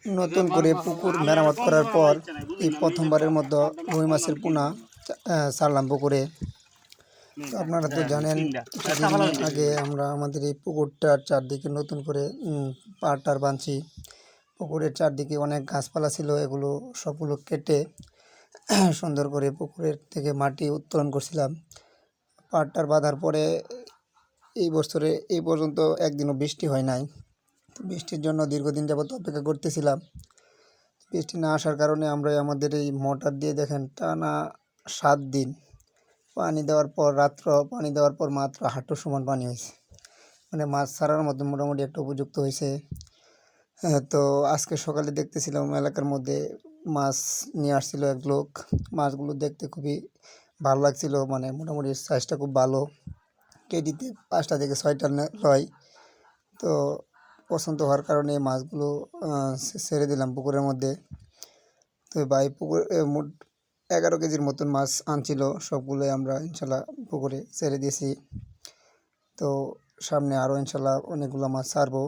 নতুন করে পুকুর মেরামত করার পর এই প্রথমবারের মতো রুই মাছের পোনা ছাড়লাম পুকুরে। তো আপনারা তো জানেন, কিছুদিন আগে আমরা আমাদের এই পুকুরটার চারদিকে নতুন করে পাড় বাঁধছি। পুকুরের চারদিকে অনেক গাছপালা ছিল, এগুলো সবগুলো কেটে সুন্দর করে পুকুরের থেকে মাটি উত্তোলন করছিলাম। পাড় বাঁধার পরে এই বছরে এই পর্যন্ত একদিনও বৃষ্টি হয় নাই। তো বৃষ্টির জন্য দীর্ঘদিন যাবত অপেক্ষা করতেছিলাম। বৃষ্টি না আসার কারণে আমরা আমাদের এই মোটর দিয়ে দেখেন টানা 7 দিন পানি দেওয়ার পর পানি দেওয়ার পর মাত্র হাঁটু সমান পানি হয়েছে, মানে মাছ ছাড়ার মতো মোটামুটি একটা উপযুক্ত হয়েছে। তো আজকে সকালে দেখতেছিলাম এলাকার মধ্যে মাছ নিয়ে আসছিল এক লোক। মাছগুলো দেখতে খুবই ভালো লাগছিল, মানে মোটামুটি সাইজটা খুব ভালো, কেজিতে 5টা থেকে 6টা লয়। তো পছন্দ হওয়ার কারণে মাছগুলো ছেড়ে দিলাম পুকুরের মধ্যে। তো ভাই মোট 11 কেজির মতন মাছ আনছিল, সবগুলোই আমরা ইনশাল্লাহ পুকুরে ছেড়ে দিয়েছি। তো সামনে আরও ইনশাল্লাহ অনেকগুলো মাছ ছাড়বো।